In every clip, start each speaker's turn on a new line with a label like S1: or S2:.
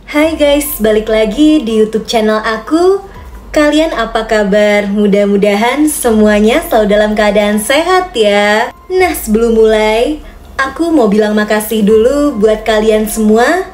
S1: Hai guys, balik lagi di YouTube channel aku. Kalian apa kabar? Mudah-mudahan semuanya selalu dalam keadaan sehat ya. Nah, sebelum mulai, aku mau bilang makasih dulu buat kalian semua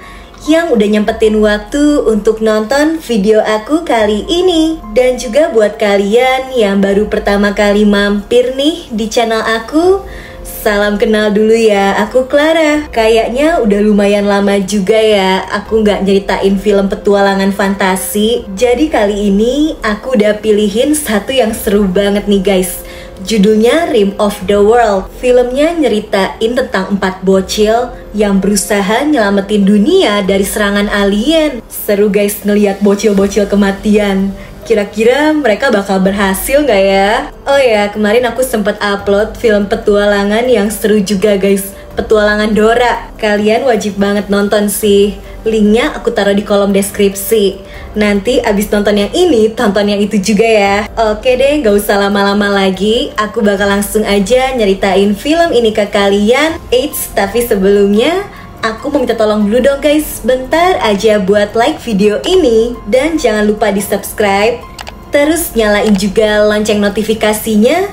S1: yang udah nyempetin waktu untuk nonton video aku kali ini. Dan juga buat kalian yang baru pertama kali mampir nih di channel aku, salam kenal dulu ya, aku Clara. Kayaknya udah lumayan lama juga ya aku nggak nyeritain film petualangan fantasi. Jadi kali ini aku udah pilihin satu yang seru banget nih guys. Judulnya Rim of the World. Filmnya nyeritain tentang 4 bocil yang berusaha nyelamatin dunia dari serangan alien. Seru guys ngeliat bocil-bocil kematian. Kira-kira mereka bakal berhasil nggak ya? Oh ya, kemarin aku sempat upload film petualangan yang seru juga guys. Petualangan Dora. Kalian wajib banget nonton sih. Linknya aku taruh di kolom deskripsi. Nanti abis nonton yang ini, tonton yang itu juga ya. Oke deh, gak usah lama-lama lagi. Aku bakal langsung aja nyeritain film ini ke kalian. Eits, tapi sebelumnya aku mau minta tolong dulu dong guys, bentar aja buat like video ini. Dan jangan lupa di subscribe, terus nyalain juga lonceng notifikasinya,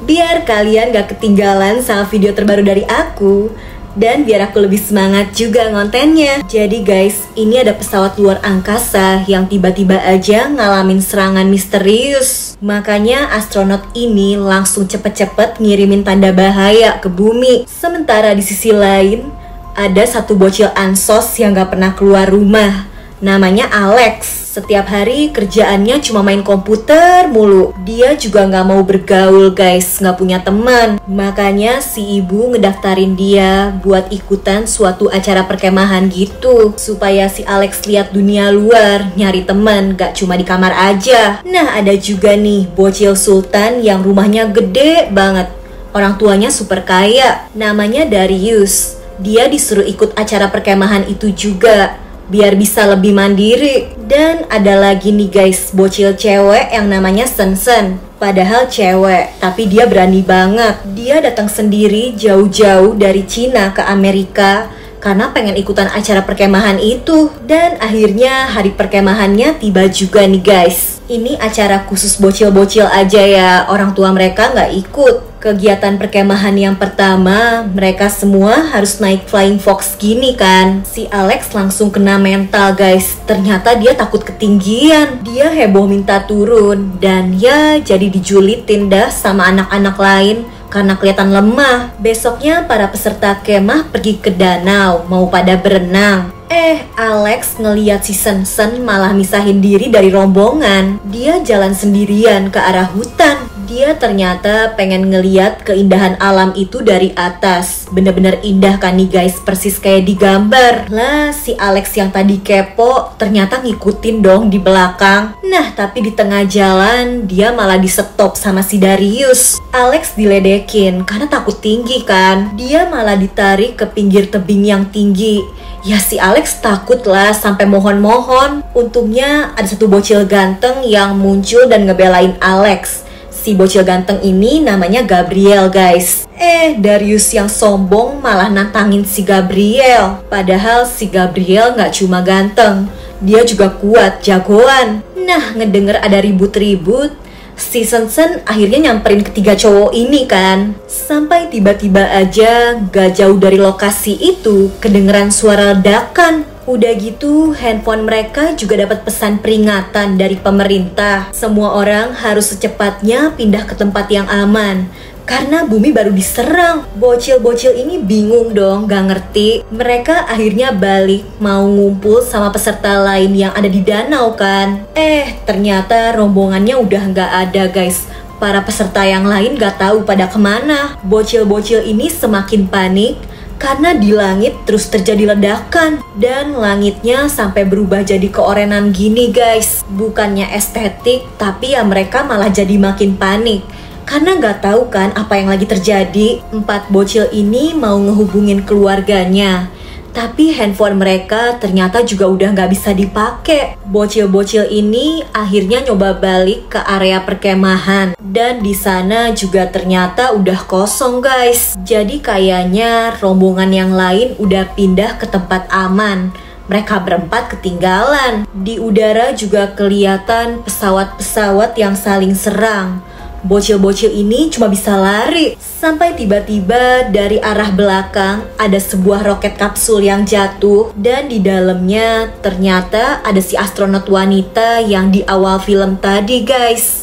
S1: biar kalian gak ketinggalan sama video terbaru dari aku. Dan biar aku lebih semangat juga ngontennya. Jadi guys, ini ada pesawat luar angkasa yang tiba-tiba aja ngalamin serangan misterius. Makanya astronot ini langsung cepet-cepet ngirimin tanda bahaya ke bumi. Sementara di sisi lain, ada satu bocil ansos yang gak pernah keluar rumah. Namanya Alex. Setiap hari kerjaannya cuma main komputer mulu. Dia juga gak mau bergaul guys, gak punya teman. Makanya si ibu ngedaftarin dia buat ikutan suatu acara perkemahan gitu, supaya si Alex lihat dunia luar, nyari teman, gak cuma di kamar aja. Nah, ada juga nih bocil sultan yang rumahnya gede banget. Orang tuanya super kaya, namanya Darius. Dia disuruh ikut acara perkemahan itu juga, biar bisa lebih mandiri. Dan ada lagi nih guys, bocil cewek yang namanya Sensen. Padahal cewek, tapi dia berani banget. Dia datang sendiri jauh-jauh dari Cina ke Amerika karena pengen ikutan acara perkemahan itu. Dan akhirnya hari perkemahannya tiba juga nih guys. Ini acara khusus bocil-bocil aja ya, orang tua mereka nggak ikut. Kegiatan perkemahan yang pertama, mereka semua harus naik flying fox gini kan. Si Alex langsung kena mental guys. Ternyata dia takut ketinggian. Dia heboh minta turun. Dan ya jadi dijulitin dah sama anak-anak lain karena kelihatan lemah. Besoknya para peserta kemah pergi ke danau, mau pada berenang. Alex ngeliat si Sensen malah misahin diri dari rombongan. Dia jalan sendirian ke arah hutan. Dia ternyata pengen ngeliat keindahan alam itu dari atas. Bener-bener indah kan nih guys, persis kayak di gambar. Lah, si Alex yang tadi kepo ternyata ngikutin dong di belakang. Nah, tapi di tengah jalan dia malah di-stop sama si Darius. Alex diledekin karena takut tinggi kan. Dia malah ditarik ke pinggir tebing yang tinggi. Ya si Alex takut lah sampai mohon-mohon. Untungnya ada satu bocil ganteng yang muncul dan ngebelain Alex. Si bocil ganteng ini namanya Gabriel guys. Darius yang sombong malah nantangin si Gabriel. Padahal si Gabriel gak cuma ganteng, dia juga kuat, jagoan. Nah, ngedenger ada ribut-ribut, si Sensen akhirnya nyamperin ketiga cowok ini kan. Sampai tiba-tiba aja gak jauh dari lokasi itu kedengeran suara ledakan. Udah gitu handphone mereka juga dapat pesan peringatan dari pemerintah. Semua orang harus secepatnya pindah ke tempat yang aman karena bumi baru diserang. Bocil-bocil ini bingung dong, gak ngerti. Mereka akhirnya balik mau ngumpul sama peserta lain yang ada di danau kan. Ternyata rombongannya udah gak ada guys. Para peserta yang lain gak tahu pada kemana. Bocil-bocil ini semakin panik karena di langit terus terjadi ledakan. Dan langitnya sampai berubah jadi keorenan gini guys. Bukannya estetik, tapi ya mereka malah jadi makin panik karena nggak tahu kan apa yang lagi terjadi. 4 bocil ini mau ngehubungin keluarganya, tapi handphone mereka ternyata juga udah nggak bisa dipakai. Bocil-bocil ini akhirnya nyoba balik ke area perkemahan. Dan di sana juga ternyata udah kosong guys. Jadi kayaknya rombongan yang lain udah pindah ke tempat aman. mereka berempat ketinggalan. Di udara juga kelihatan pesawat-pesawat yang saling serang. Bocil-bocil ini cuma bisa lari. Sampai tiba-tiba dari arah belakang ada sebuah roket kapsul yang jatuh. Dan di dalamnya ternyata ada si astronot wanita yang di awal film tadi guys.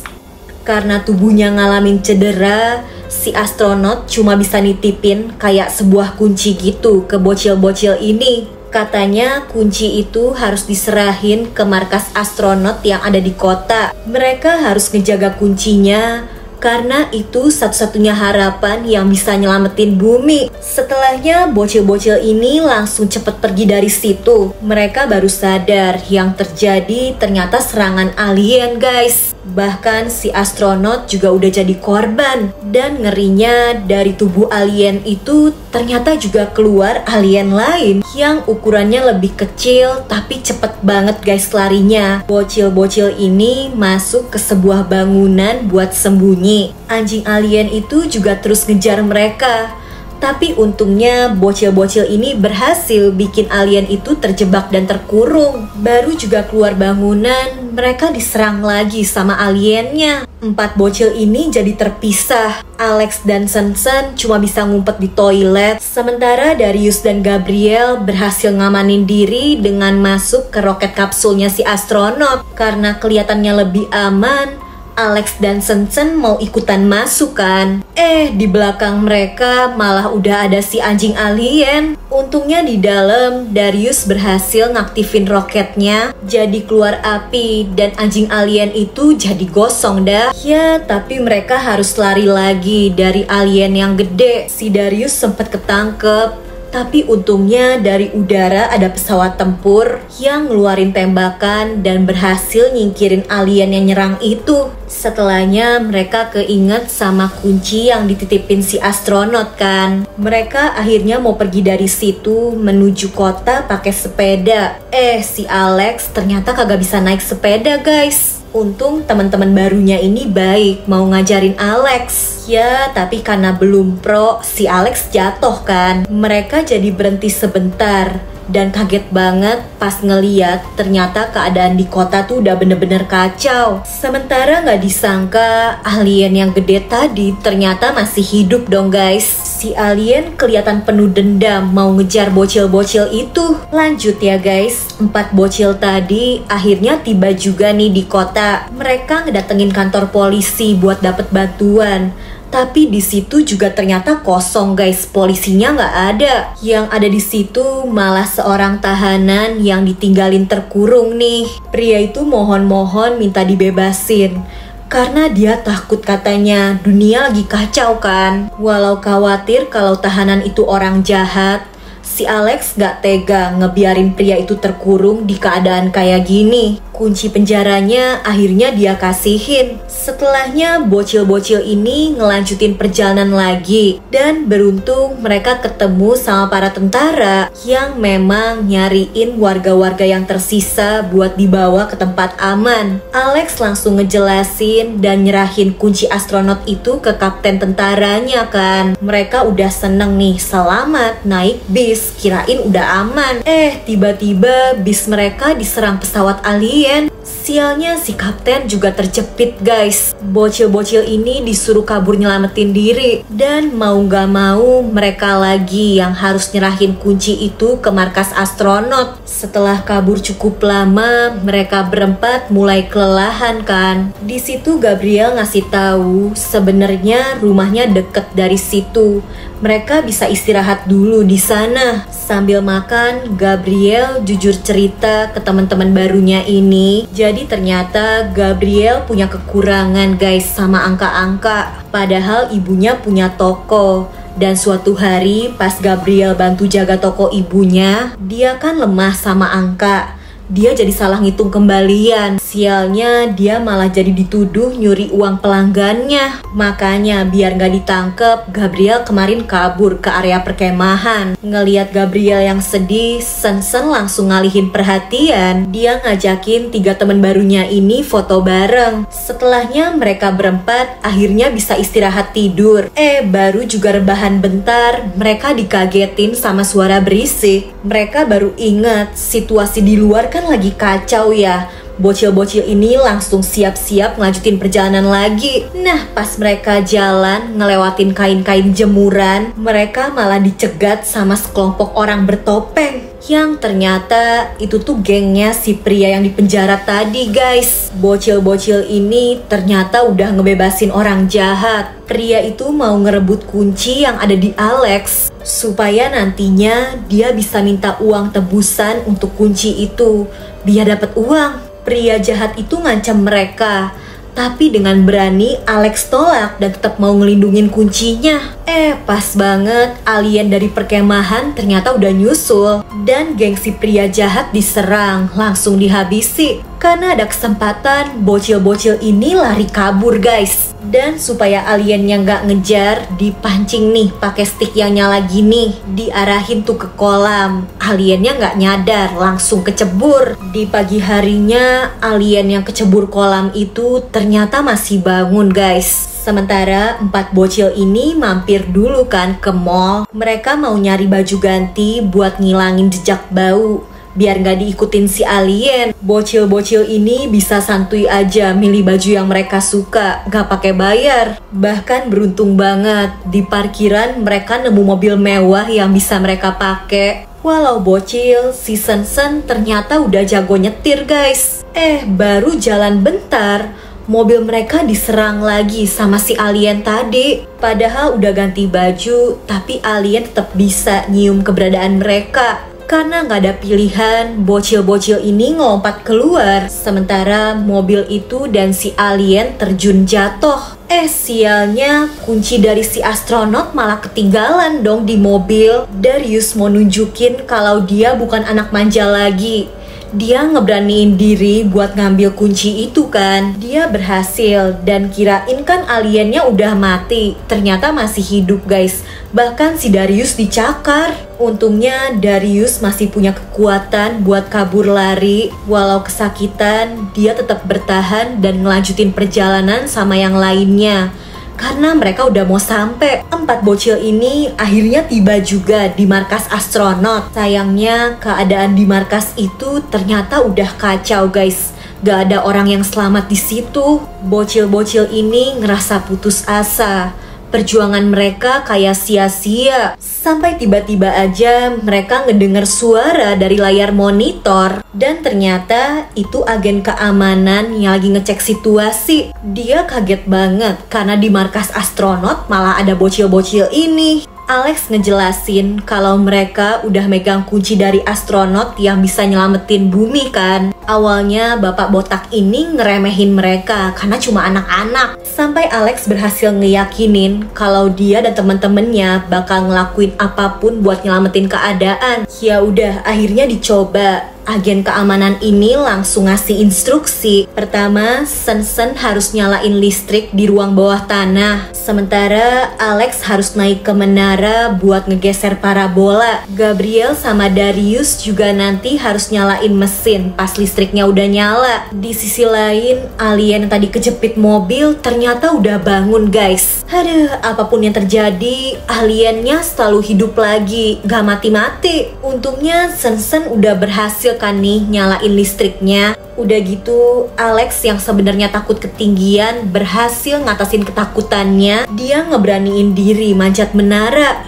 S1: Karena tubuhnya ngalamin cedera, si astronot cuma bisa nitipin kayak sebuah kunci gitu ke bocil-bocil ini. Katanya kunci itu harus diserahin ke markas astronot yang ada di kota. Mereka harus ngejaga kuncinya karena itu satu-satunya harapan yang bisa nyelamatin bumi. Setelahnya bocil-bocil ini langsung cepet pergi dari situ. Mereka baru sadar yang terjadi ternyata serangan alien guys. Bahkan si astronot juga udah jadi korban. Dan ngerinya dari tubuh alien itu ternyata juga keluar alien lain yang ukurannya lebih kecil tapi cepet banget guys larinya. Bocil-bocil ini masuk ke sebuah bangunan buat sembunyi. Anjing alien itu juga terus ngejar mereka. Tapi untungnya bocil-bocil ini berhasil bikin alien itu terjebak dan terkurung. Baru juga keluar bangunan, mereka diserang lagi sama aliennya. 4 bocil ini jadi terpisah. Alex dan Sensen cuma bisa ngumpet di toilet. Sementara Darius dan Gabriel berhasil ngamanin diri dengan masuk ke roket kapsulnya si astronot. Karena kelihatannya lebih aman, Alex dan Sensen mau ikutan masuk kan. Di belakang mereka malah udah ada si anjing alien. Untungnya di dalam Darius berhasil ngaktifin roketnya, jadi keluar api dan anjing alien itu jadi gosong dah. Ya tapi mereka harus lari lagi dari alien yang gede. Si Darius sempet ketangkep. Tapi untungnya dari udara ada pesawat tempur yang ngeluarin tembakan dan berhasil nyingkirin alien yang nyerang itu. Setelahnya mereka keinget sama kunci yang dititipin si astronot kan. Mereka akhirnya mau pergi dari situ menuju kota pakai sepeda. Si Alex ternyata kagak bisa naik sepeda guys. Untung teman-teman barunya ini baik mau ngajarin Alex. Ya tapi karena belum pro, si Alex jatuh kan. Mereka jadi berhenti sebentar dan kaget banget pas ngeliat ternyata keadaan di kota tuh udah bener-bener kacau. Sementara nggak disangka alien yang gede tadi ternyata masih hidup dong guys. Si alien kelihatan penuh dendam mau ngejar bocil-bocil itu. Lanjut ya guys, 4 bocil tadi akhirnya tiba juga nih di kota. Mereka ngedatengin kantor polisi buat dapet bantuan. Tapi di situ juga ternyata kosong guys, polisinya nggak ada. Yang ada di situ malah seorang tahanan yang ditinggalin terkurung nih. Pria itu mohon-mohon minta dibebasin. Karena dia takut katanya, dunia lagi kacau kan. Walau khawatir kalau tahanan itu orang jahat, si Alex gak tega ngebiarin pria itu terkurung di keadaan kayak gini. Kunci penjaranya akhirnya dia kasihin. Setelahnya bocil-bocil ini ngelanjutin perjalanan lagi. Dan beruntung mereka ketemu sama para tentara yang memang nyariin warga-warga yang tersisa buat dibawa ke tempat aman. Alex langsung ngejelasin dan nyerahin kunci astronot itu ke kapten tentaranya kan. Mereka udah seneng nih, selamat naik bis, kirain udah aman. Tiba-tiba bis mereka diserang pesawat alien. Sialnya si kapten juga terjepit guys. Bocil-bocil ini disuruh kabur nyelamatin diri. Dan mau gak mau mereka lagi yang harus nyerahin kunci itu ke markas astronot. Setelah kabur cukup lama, mereka berempat mulai kelelahan kan. Di situ Gabriel ngasih tahu sebenarnya rumahnya deket dari situ. Mereka bisa istirahat dulu di sana. Sambil makan, Gabriel jujur cerita ke teman-teman barunya ini. Jadi ternyata Gabriel punya kekurangan guys sama angka-angka. Padahal ibunya punya toko. Dan suatu hari pas Gabriel bantu jaga toko ibunya, dia kan lemah sama angka. dia jadi salah ngitung kembalian. Sialnya dia malah jadi dituduh nyuri uang pelanggannya. Makanya biar gak ditangkep, Gabriel kemarin kabur ke area perkemahan. Ngeliat Gabriel yang sedih, Sen-sen langsung ngalihin perhatian. Dia ngajakin 3 teman barunya ini foto bareng. Setelahnya mereka berempat akhirnya bisa istirahat tidur. Baru juga rebahan bentar, mereka dikagetin sama suara berisik. Mereka baru ingat situasi di luar kan lagi kacau ya. Bocil-bocil ini langsung siap-siap ngelanjutin perjalanan lagi. Nah, pas mereka jalan ngelewatin kain-kain jemuran, mereka malah dicegat sama sekelompok orang bertopeng. Yang ternyata itu tuh gengnya si pria yang dipenjara tadi, guys. Bocil-bocil ini ternyata udah ngebebasin orang jahat. Pria itu mau ngerebut kunci yang ada di Alex supaya nantinya dia bisa minta uang tebusan untuk kunci itu biar dapat uang. Pria jahat itu ngancam mereka, tapi dengan berani Alex tolak dan tetap mau ngelindungin kuncinya. Pas banget alien dari perkemahan ternyata udah nyusul dan geng si pria jahat diserang, langsung dihabisi. Karena ada kesempatan, bocil-bocil ini lari kabur, guys. Dan supaya aliennya nggak ngejar, dipancing nih pakai stick yang nyala gini, diarahin tuh ke kolam. Aliennya nggak nyadar, langsung kecebur. Di pagi harinya, alien yang kecebur kolam itu ternyata masih bangun, guys. Sementara 4 bocil ini mampir dulu kan ke mall. Mereka mau nyari baju ganti buat ngilangin jejak bau, biar gak diikutin si alien. Bocil-bocil ini bisa santuy aja milih baju yang mereka suka, gak pakai bayar. Bahkan beruntung banget, di parkiran mereka nemu mobil mewah yang bisa mereka pakai. Walau bocil, si Sen-sen ternyata udah jago nyetir, guys. Baru jalan bentar, mobil mereka diserang lagi sama si alien tadi. Padahal udah ganti baju, tapi alien tetap bisa nyium keberadaan mereka. Karena nggak ada pilihan, bocil-bocil ini ngelompat keluar. Sementara mobil itu dan si alien terjun jatuh. Sialnya kunci dari si astronot malah ketinggalan dong di mobil. Darius mau nunjukin kalau dia bukan anak manja lagi. Dia ngeberaniin diri buat ngambil kunci itu kan. Dia berhasil dan kirain kan aliennya udah mati. Ternyata masih hidup, guys. Bahkan si Darius dicakar. Untungnya Darius masih punya kekuatan buat kabur lari. Walau kesakitan, dia tetap bertahan dan ngelanjutin perjalanan sama yang lainnya. Karena mereka udah mau sampai. 4 bocil ini akhirnya tiba juga di markas astronot. Sayangnya keadaan di markas itu ternyata udah kacau, guys. Gak ada orang yang selamat di situ. Bocil-bocil ini ngerasa putus asa. Perjuangan mereka kayak sia-sia. Sampai tiba-tiba aja mereka ngedenger suara dari layar monitor. Dan ternyata itu agen keamanan yang lagi ngecek situasi. Dia kaget banget karena di markas astronot malah ada bocil-bocil ini. Alex ngejelasin kalau mereka udah megang kunci dari astronot yang bisa nyelamatin bumi kan. Awalnya bapak botak ini ngeremehin mereka karena cuma anak-anak. Sampai Alex berhasil ngeyakinin kalau dia dan temen-temennya bakal ngelakuin apapun buat nyelamatin keadaan. Ya udah, akhirnya dicoba. Agen keamanan ini langsung ngasih instruksi. Pertama, Sen-sen harus nyalain listrik di ruang bawah tanah. Sementara Alex harus naik ke menara buat ngegeser parabola. Gabriel sama Darius juga nanti harus nyalain mesin pas listriknya udah nyala. Di sisi lain, alien yang tadi kejepit mobil ternyata udah bangun, guys. Aduh, apapun yang terjadi, aliennya selalu hidup lagi, gak mati-mati. Untungnya Sen-sen udah berhasil kan nih nyalain listriknya. Udah gitu, Alex yang sebenarnya takut ketinggian berhasil ngatasin ketakutannya. Dia ngeberaniin diri manjat menara.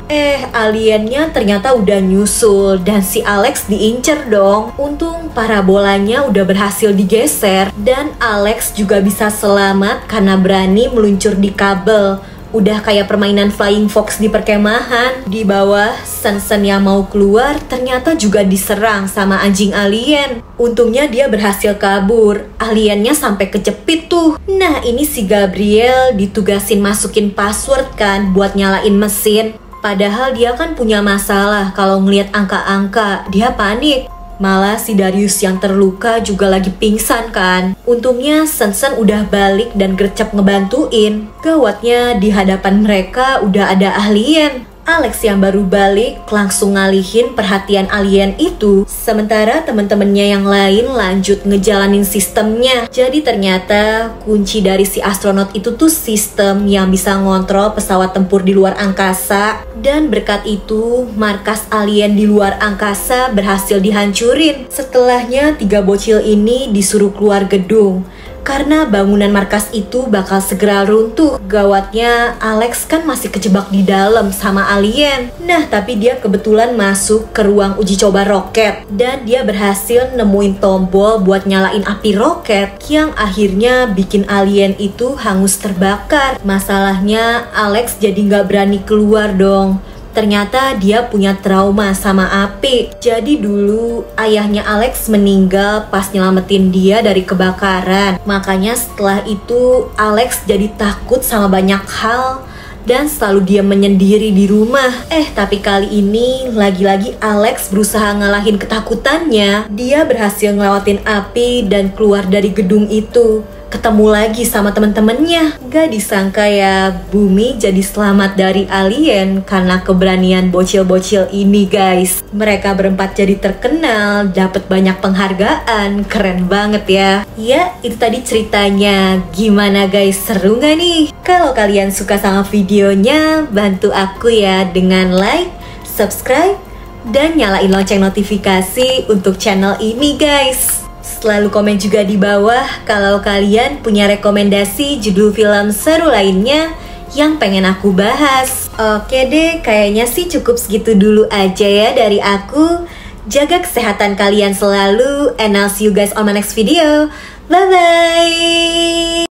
S1: Aliennya ternyata udah nyusul dan si Alex diincer dong. Untung parabolanya udah berhasil digeser dan Alex juga bisa selamat karena berani meluncur di kabel. Udah kayak permainan Flying Fox di perkemahan. Di bawah, Sen-sen yang mau keluar ternyata juga diserang sama anjing alien. Untungnya dia berhasil kabur. Aliennya sampai kejepit tuh. Nah, ini si Gabriel ditugasin masukin password kan buat nyalain mesin. Padahal dia kan punya masalah kalau ngelihat angka-angka. Dia panik. Malah si Darius yang terluka juga lagi pingsan kan. Untungnya Sen-sen udah balik dan gercep ngebantuin. Gawatnya di hadapan mereka udah ada alien. Alex yang baru balik langsung ngalihin perhatian alien itu. Sementara temen-temennya yang lain lanjut ngejalanin sistemnya. Jadi ternyata kunci dari si astronot itu tuh sistem yang bisa ngontrol pesawat tempur di luar angkasa. Dan berkat itu markas alien di luar angkasa berhasil dihancurin. Setelahnya 3 bocil ini disuruh keluar gedung karena bangunan markas itu bakal segera runtuh. Gawatnya Alex kan masih kejebak di dalam sama alien. Nah tapi dia kebetulan masuk ke ruang uji coba roket. Dan dia berhasil nemuin tombol buat nyalain api roket, yang akhirnya bikin alien itu hangus terbakar. Masalahnya Alex jadi nggak berani keluar dong. Ternyata dia punya trauma sama api. Jadi dulu ayahnya Alex meninggal pas nyelamatin dia dari kebakaran. Makanya setelah itu Alex jadi takut sama banyak hal dan selalu diam menyendiri di rumah. Tapi kali ini lagi-lagi Alex berusaha ngalahin ketakutannya. Dia berhasil ngelewatin api dan keluar dari gedung itu. Ketemu lagi sama temen-temennya. Gak disangka ya, bumi jadi selamat dari alien karena keberanian bocil-bocil ini guys. Mereka berempat jadi terkenal, dapat banyak penghargaan. Keren banget ya. Ya, itu tadi ceritanya. Gimana guys, seru gak nih? Kalau kalian suka sama videonya, bantu aku ya dengan like, subscribe, dan nyalain lonceng notifikasi untuk channel ini guys. Selalu komen juga di bawah kalau kalian punya rekomendasi judul film seru lainnya yang pengen aku bahas. Oke deh, kayaknya sih cukup segitu dulu aja ya dari aku. Jaga kesehatan kalian selalu, and I'll see you guys on my next video. Bye-bye!